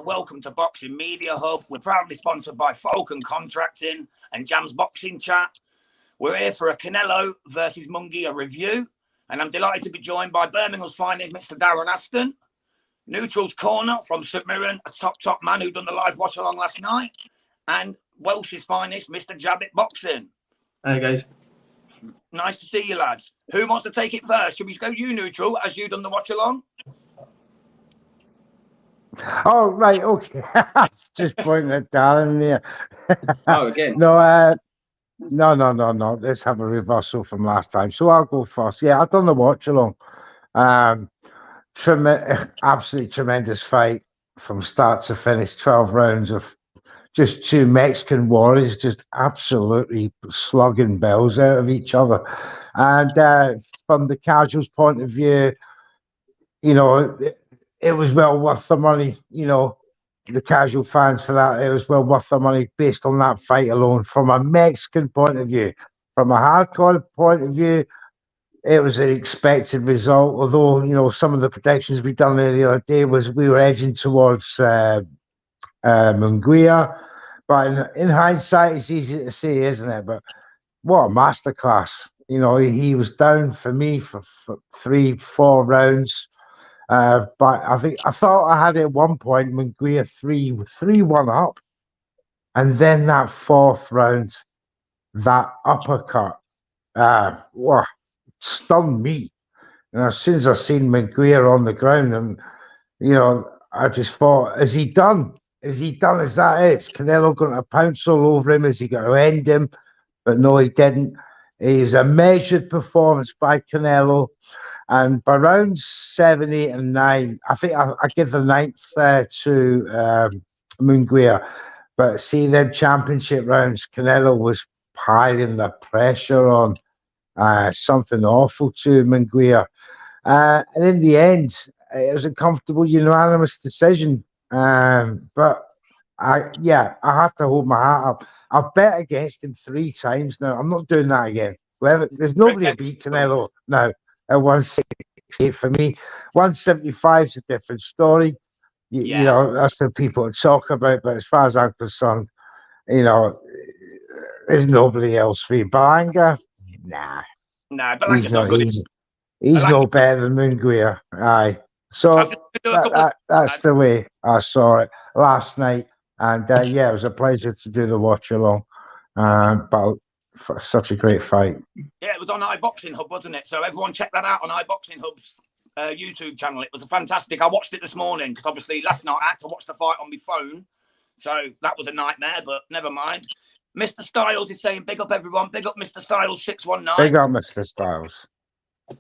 welcome to Boxing Media Hub. We're proudly sponsored by Falcon Contracting and Jam's Boxing Chat. We're here for a Canelo versus Munguia review, and I'm delighted to be joined by Birmingham's finest, Mr. Darren Aston. Neutral's Corner from St Mirren, a top man who done the live watch along last night, and Welsh's finest, Mr. Jabbit Boxing. Hey guys. Nice to see you, lads. Who wants to take it first? Should we go you, Neutral, as you done the watch along? Oh, right, okay. Just pointing at Darren there. Oh, again? No. Let's have a reversal from last time. So I'll go first. Yeah, I've done the watch along. Absolutely tremendous fight from start to finish. 12 rounds of just two Mexican warriors just absolutely slugging bells out of each other. And from the casuals' point of view, you know, it was well worth the money. You know, the casual fans for that, it was well worth the money based on that fight alone. From a Mexican point of view, from a hardcore point of view, it was an expected result. Although, you know, some of the predictions we done there the other day was we were edging towards Munguia, but in hindsight, it's easy to say, isn't it? But what a masterclass! You know, he was down for me for 3-4 rounds. But I thought I had it at one point Munguia 3-1 up, and then that fourth round, that uppercut, stunned me. And as soon as I seen Munguia on the ground, and you know, I just thought, is he done? Is he done? Is that it? Is Canelo going to pounce all over him? Is he going to end him? But no, he didn't. It was a measured performance by Canelo. And by rounds 7, 8, and 9, I think I give the 9th to Munguia. But see, them championship rounds, Canelo was piling the pressure on. Something awful to Munguia. And in the end, it was a comfortable, unanimous decision. But I have to hold my hat up. I've bet against him 3 times now. I'm not doing that again. There's nobody to beat Canelo now at 168 for me. 175 is a different story. You know, that's for people to talk about. But as far as I'm concerned, you know, there's nobody else for you. Balanga, nah. Nah, Balanga's not good. He's no better than Munguia. Aye. So that's the way I saw it last night. And it was a pleasure to do the watch along. But for such a great fight. Yeah, it was on iBoxing Hub, wasn't it? So everyone check that out on iBoxing Hub's YouTube channel. It was fantastic. I watched it this morning because obviously last night I had to watch the fight on my phone. So that was a nightmare, but never mind. Mr. Styles is saying, big up everyone. Big up Mr. Styles 619. Big up Mr. Styles.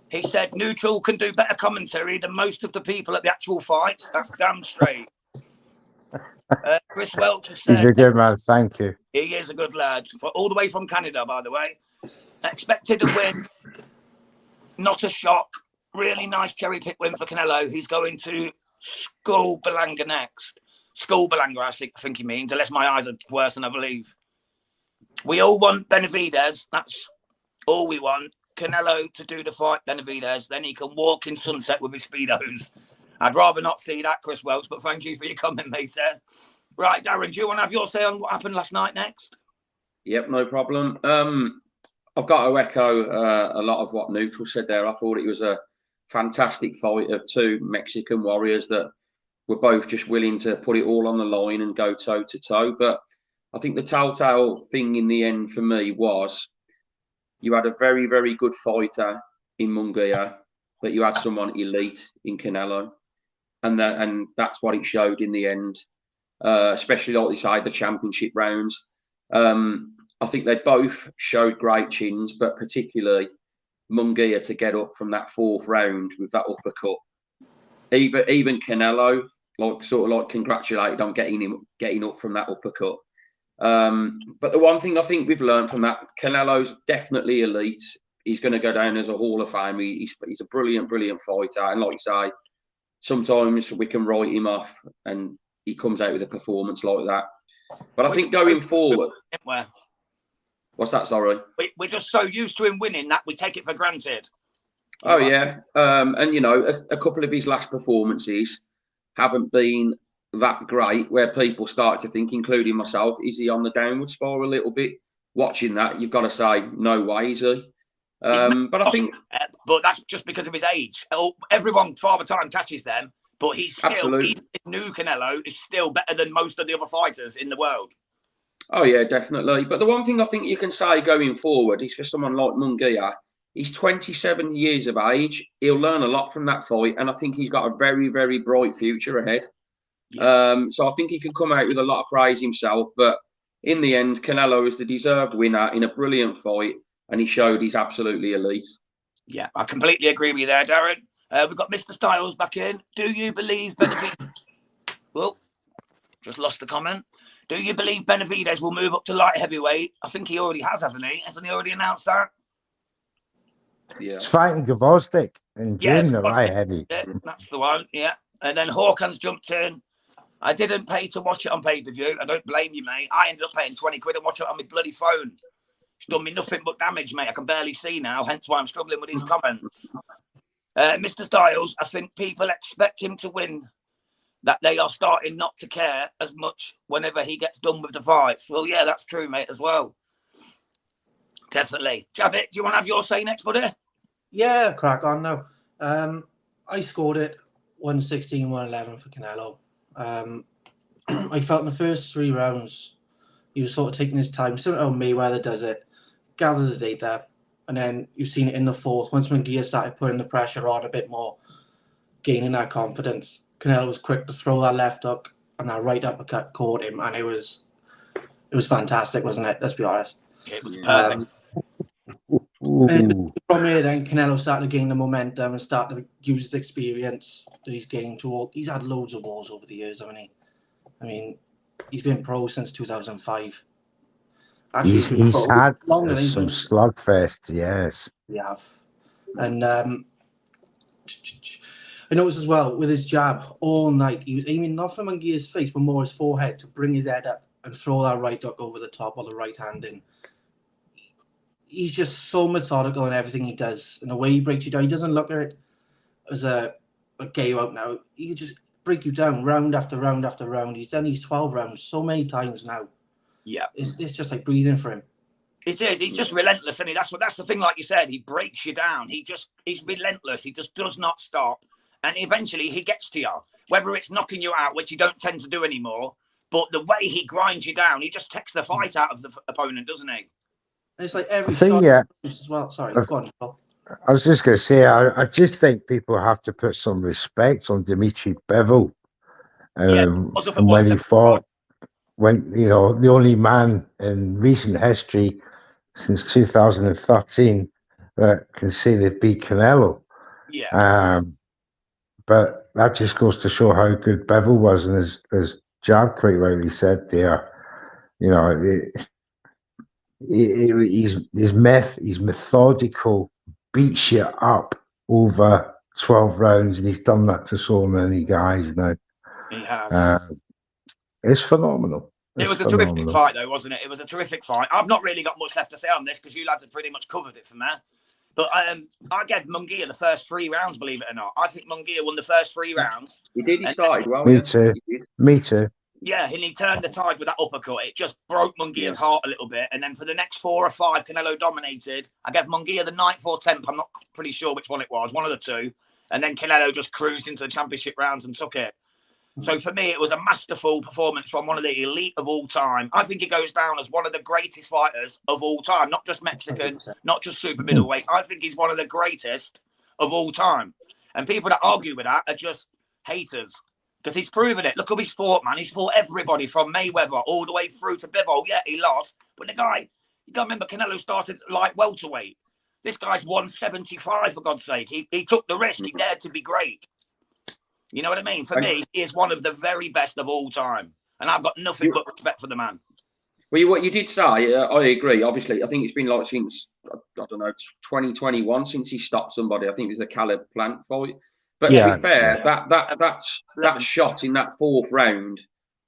He said, Neutral can do better commentary than most of the people at the actual fights. That's damn straight. Chris Welch has said, he's a good man, thank you. He is a good lad. All the way from Canada, by the way. Expected to win. Not a shock. Really nice cherry pick win for Canelo. He's going to school Belanga next. School Belanga, I think he means, unless my eyes are worse than I believe. We all want Benavidez. That's all we want. Canelo to do the fight, Benavidez. Then he can walk in sunset with his Speedos. I'd rather not see that, Chris Welch, but thank you for your comment, mate. Right, Darren, do you want to have your say on what happened last night next? Yep, no problem. I've got to echo a lot of what Neutral said there. I thought it was a fantastic fight of 2 Mexican warriors that were both just willing to put it all on the line and go toe-to-toe. But I think the telltale thing in the end for me was you had a very, very good fighter in Munguia, but you had someone elite in Canelo. And that's what it showed in the end, especially like you say, the championship rounds. I think they both showed great chins, but particularly Munguia to get up from that 4th round with that uppercut. Even Canelo, sort of congratulated on getting up from that uppercut. But the one thing I think we've learned from that, Canelo's definitely elite. He's going to go down as a Hall of Fame. He's a brilliant fighter. And like you say, sometimes we can write him off and he comes out with a performance like that. But I think going forward... What's that, sorry? We're just so used to him winning that we take it for granted. Oh, yeah. And, you know, a couple of his last performances haven't been that great where people start to think, including myself, is he on the downward spiral a little bit? Watching that, you've got to say, no way, is he? But I think... But that's just because of his age. Everyone, Father Time catches them, but he's still, Absolutely. even new Canelo is still better than most of the other fighters in the world. Oh, yeah, definitely. But the one thing I think you can say going forward is for someone like Munguia, he's 27 years of age. He'll learn a lot from that fight, and I think he's got a very, very bright future ahead. Yeah. So I think he can come out with a lot of praise himself. But in the end, Canelo is the deserved winner in a brilliant fight, and he showed he's absolutely elite. Yeah, I completely agree with you there, Darren. We've got Mr. Styles back in. Do you believe Benavidez... Well, just lost the comment. Do you believe Benavidez will move up to light heavyweight? I think he already has, hasn't he? Hasn't he already announced that? Yeah. It's fighting Gvozdyk in June, the light heavy. Yeah, that's the one, yeah. And then Hawkins jumped in. I didn't pay to watch it on pay-per-view. I don't blame you, mate. I ended up paying 20 quid and watch it on my bloody phone. It's done me nothing but damage, mate. I can barely see now, hence why I'm struggling with these comments. Mr. Styles, I think people expect him to win, that they are starting not to care as much whenever he gets done with the fights. Well, yeah, that's true, mate, as well. Definitely. Jabbit, do you want to have your say next, buddy? Yeah, crack on now. I scored it 116, 111 for Canelo. I felt in the first 3 rounds, he was sort of taking his time, similar to how Mayweather does it, gather the data, and then you've seen it in the 4th. Once Munguia started putting the pressure on a bit more, gaining that confidence, Canelo was quick to throw that left hook, and that right uppercut caught him, and it was fantastic, wasn't it? Let's be honest. It was perfect. And from here, then Canelo started to gain the momentum and start to use his experience that he's gained to all. He's had loads of wars over the years, hasn't he? I mean, he's been pro since 2005. Actually, he's had some slugfests, yes. We have. And I noticed as well, with his jab all night, he was aiming not for Munguia's face, but more his forehead to bring his head up and throw that right hook over the top or the right hand in. He's just so methodical in everything he does. And the way he breaks you down, he doesn't look at it as a KO out now. He can just break you down round after round after round. He's done these 12 rounds so many times now. Yeah. It's just like breathing for him. It is. He's just relentless, isn't he? That's the thing, like you said. He breaks you down. He's relentless. He just does not stop. And eventually he gets to you. Whether it's knocking you out, which he don't tend to do anymore, but the way he grinds you down, he just takes the fight out of the opponent, doesn't he? And it's like every shot as well. Sorry, go on, Paul. I was just going to say, I just think people have to put some respect on Dimitri Bivol. And when he fought, the only man in recent history since 2013 that can say they beat Canelo. Yeah. But that just goes to show how good Bivol was, and as Jab quite rightly said there, he's methodical, beats you up over 12 rounds, and he's done that to so many guys now. He has. It's phenomenal. It was a terrific fight, though, wasn't it? It was a terrific fight. I've not really got much left to say on this because you lads have pretty much covered it from there. But I gave Munguia the first 3 rounds, believe it or not. I think Munguia won the first 3 rounds. He did. He started well. Me too. Me too. Yeah, and he turned the tide with that uppercut. It just broke Munguia's heart a little bit. And then for the next 4 or 5, Canelo dominated. I gave Munguia the 9th or 10th. I'm not pretty sure which one it was. One of the 2. And then Canelo just cruised into the championship rounds and took it. So for me, it was a masterful performance from one of the elite of all time. I think he goes down as one of the greatest fighters of all time, not just Mexican, not just super middleweight. I think he's one of the greatest of all time. And people that argue with that are just haters because he's proven it. Look who he's fought, man. He's fought everybody from Mayweather all the way through to Bivol. Yeah, he lost. But the guy, you got to remember, Canelo started like welterweight. This guy's 175, for God's sake. He took the risk. He dared to be great. You know what I mean? For me, he is one of the very best of all time. And I've got nothing but respect for the man. Well, what you did say, I agree. Obviously, I think it's been like since, I don't know, 2021 since he stopped somebody. I think it was the Caleb Plant fight. But to be fair, that shot in that 4th round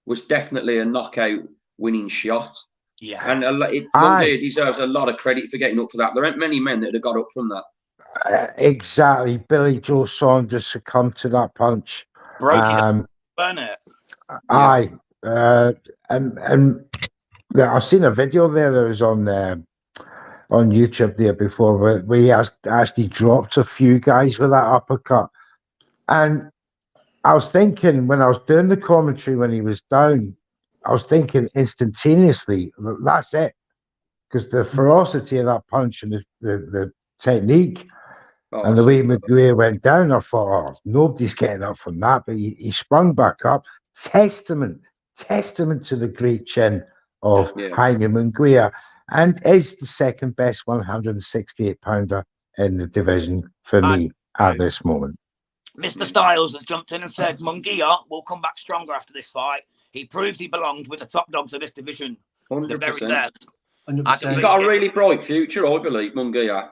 was definitely a knockout winning shot. Yeah. And Munguia deserves a lot of credit for getting up for that. There aren't many men that have got up from that. Exactly. Billy Joe Saunders succumbed to that punch. Broke it, burn it. Aye. And yeah, I've seen a video there that was on YouTube there before where he actually dropped a few guys with that uppercut. And I was thinking when I was doing the commentary when he was down, I was thinking instantaneously, that's it. Because the ferocity of that punch and the technique and the way Munguia went down, I thought, oh, nobody's getting up from that. But he sprung back up. Testament to the great chin of Jaime Munguia, and is the second best 168-pounder in the division for me at this moment. Mr. Styles has jumped in and said Munguia will come back stronger after this fight. He proves he belonged with the top dogs of this division. 100%. The very best. 100%. He's got a really bright future, I believe, Munguia.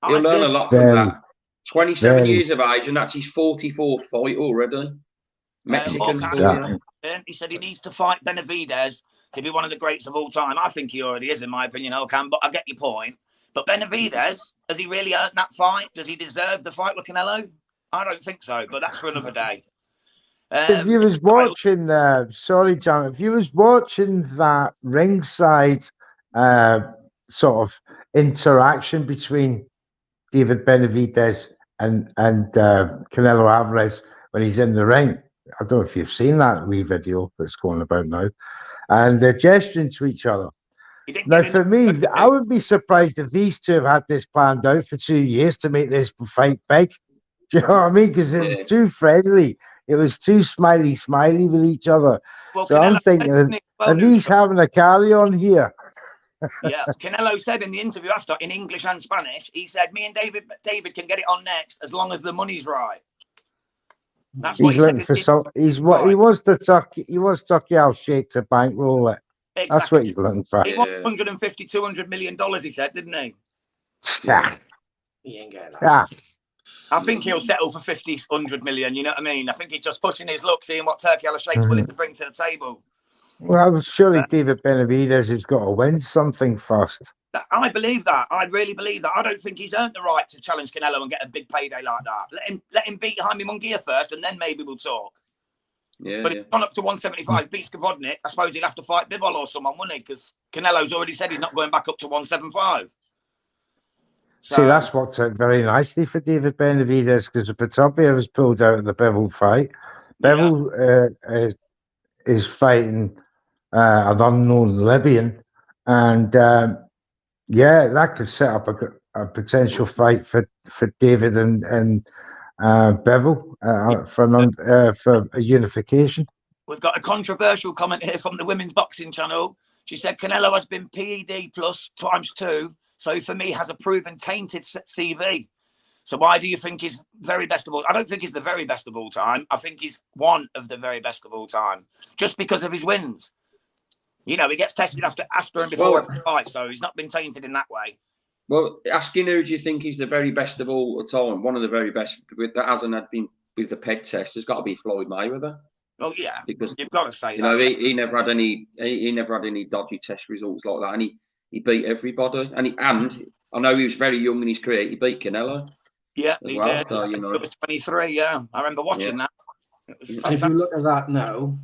He'll learn a lot from that. 27 years of age, and that's his 44th fight already. Mexican. He said he needs to fight Benavidez to be one of the greats of all time. I think he already is, in my opinion, Okan, but I get your point. But Benavidez, has he really earned that fight? Does he deserve the fight with Canelo? I don't think so, but that's for another day. If you was watching, sorry, John, if you was watching that ringside sort of interaction between David Benavidez and Canelo Alvarez when he's in the ring, I don't know if you've seen that wee video that's going about now, and they're gesturing to each other. Now, for me, I wouldn't be surprised if these two have had this planned out for 2 years to make this fight big. Do you know what I mean? Because it was too friendly. It was too smiley with each other. Well, so Canelo I'm thinking, are these having a carry-on here? Yeah, Canelo said in the interview after, in English and Spanish, he said, me and David can get it on next as long as the money's right. That's what he's looking for some. He wants Tucky's shake to bankroll it. Exactly. That's what he's looking for. He won $250-200 million, he said, didn't he? Yeah. He ain't getting that. Yeah. I think he'll settle for 50-100 million. You know what I mean? I think he's just pushing his luck, seeing what Turkey Al-Sheikh's willing to bring to the table. Well, surely David Benavidez has got to win something first. I believe that. I really believe that. I don't think he's earned the right to challenge Canelo and get a big payday like that. Let him beat Jaime Munguia first, and then maybe we'll talk. Yeah. But if he's gone up to 175, beats Gavodnik, I suppose he'll have to fight Bivol or someone, wouldn't he? Because Canelo's already said he's not going back up to 175. So, see, that's worked out very nicely for David Benavidez because Patopia was pulled out of the Bivol fight. Bivol is fighting an unknown Libyan, and that could set up a potential fight for David and Bivol for a unification. We've got a controversial comment here from the Women's Boxing Channel. She said Canelo has been PED plus ×2. So for me, has a proven tainted CV. So why do you think he's very best of all? I don't think he's the very best of all time. I think he's one of the very best of all time, just because of his wins. You know, he gets tested after and before every fight, so he's not been tainted in that way. Well, asking who do you think he's the very best of all time? One of the very best that hasn't had been with the peg test has got to be Floyd Mayweather. Oh yeah, because you've got to say you know he never had any dodgy test results like that, and he beat everybody, and I know he was very young in his career. He beat Canelo. Yeah, he did. So, you know, it was 23. Yeah, I remember watching that. And if you look at that now,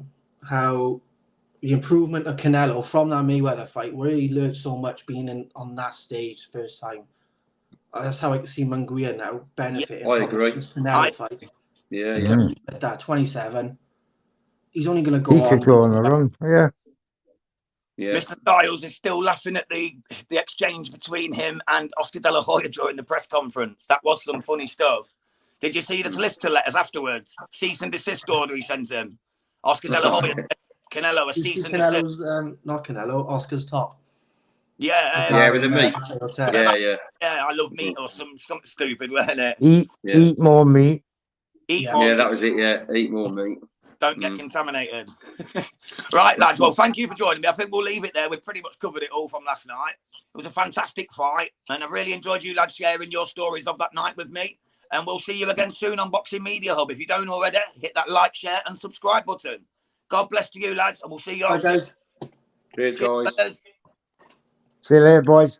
how the improvement of Canelo from that Mayweather fight, where he learned so much being on that stage first time. That's how I can see Munguia now benefiting. I agree. This Canelo fight. Yeah. That 27. He's only going to go on. He could go on a run. Yeah. Mr. Styles is still laughing at the exchange between him and Oscar De La Hoya during the press conference. That was some funny stuff. Did you see the solicitor letters afterwards? Cease and desist order he sent him. Oscar De La Hoya, Canelo, a cease and desist. Not Canelo, Oscar's top. Yeah, with the meat. Yeah, I love meat or something stupid, wasn't it? Eat more meat. Eat more meat. That was it. Yeah, eat more meat. Don't get contaminated. Right, lads. Well, thank you for joining me. I think we'll leave it there. We've pretty much covered it all from last night. It was a fantastic fight, and I really enjoyed you lads sharing your stories of that night with me. And we'll see you again soon on Boxing Media Hub. If you don't already, hit that like, share, and subscribe button. God bless to you, lads, and we'll see you all soon. Cheers, guys. See you later, boys.